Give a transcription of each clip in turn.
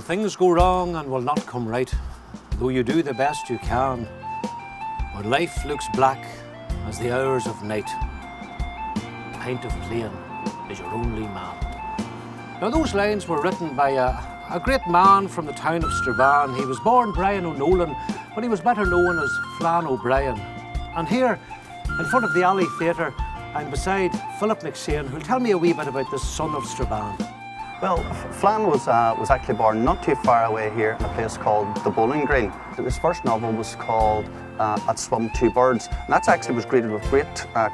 When things go wrong and will not come right, though you do the best you can, when life looks black as the hours of night, a pint of plain is your only man. Now those lines were written by a great man from the town of Strabane. He was born Brian O'Nolan, but he was better known as Flann O'Brien. And here, in front of the Alley Theatre, I'm beside Philip McShane, who'll tell me a wee bit about this son of Strabane. Well, Flann was actually born not too far away here in a place called the Bowling Green. His first novel was called At Swum Two Birds, and that actually was greeted with great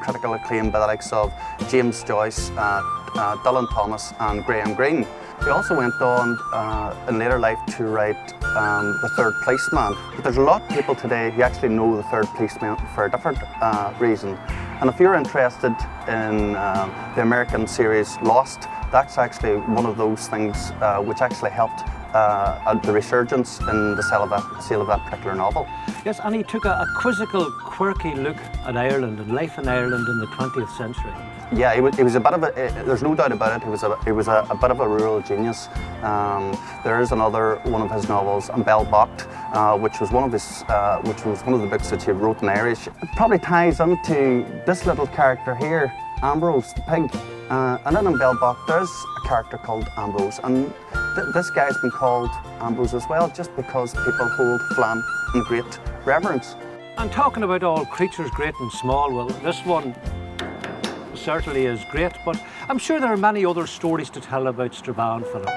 critical acclaim by the likes of James Joyce, Dylan Thomas and Graham Greene. He also went on in later life to write The Third Policeman. But there's a lot of people today who actually know The Third Policeman for a different reason. And if you're interested in the American series Lost, that's actually one of those things which actually helped the resurgence in the sale of that particular novel. Yes, and he took a quizzical, quirky look at Ireland and life in Ireland in the 20th century. Yeah, he was a bit of a, there's no doubt about it, he was a bit of a rural genius. There is another one of his novels, Bell Bocht, which was one of the books that he wrote in Irish. It probably ties into this little character here, Ambrose the pig. And then in Bell Bocht there's a character called Ambrose, and this guy's been called Ambrose as well, just because people hold Flann in great reverence. And talking about all creatures great and small, well, this one certainly is great, but I'm sure there are many other stories to tell about Strabane, Philip.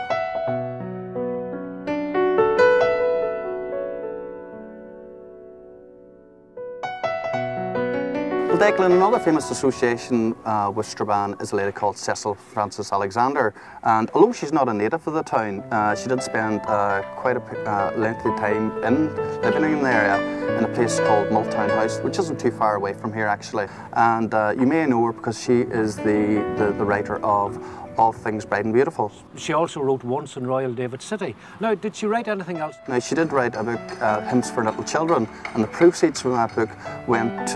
Well, Declan, another famous association with Strabane is a lady called Cecil Frances Alexander, and although she's not a native of the town, she did spend quite a lengthy time living in the area in a place called Multown House, which isn't too far away from here actually. And you may know her because she is the writer of All Things Bright and Beautiful. She also wrote Once in Royal David City. Now, did she write anything else? Now, she did write a book, Hymns for Little Children, and the proceeds from that book went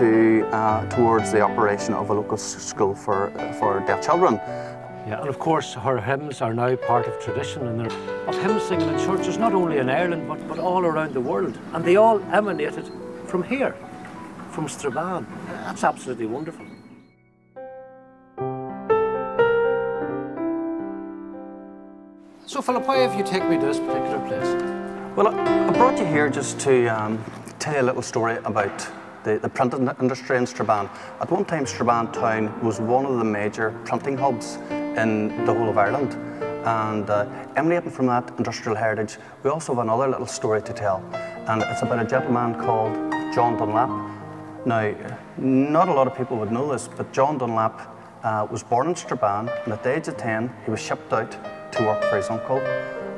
towards the operation of a local school for deaf children. Yeah, and of course her hymns are now part of tradition, and they're of hymn singing in churches not only in Ireland but all around the world, and they all emanated from here, from Strabane. That's absolutely wonderful. So Philip, why have you taken me to this particular place? Well, I brought you here just to tell you a little story about the printing industry in Strabane. At one time, Strabane town was one of the major printing hubs in the whole of Ireland. And emanating from that industrial heritage, we also have another little story to tell. And it's about a gentleman called John Dunlap. Now, not a lot of people would know this, but John Dunlap was born in Strabane, and at the age of 10, he was shipped out to work for his uncle.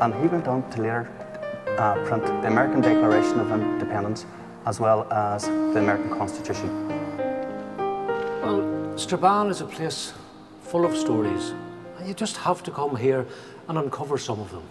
And he went on to later print the American Declaration of Independence, as well as the American Constitution. Well, Strabane is a place full of stories, and you just have to come here and uncover some of them.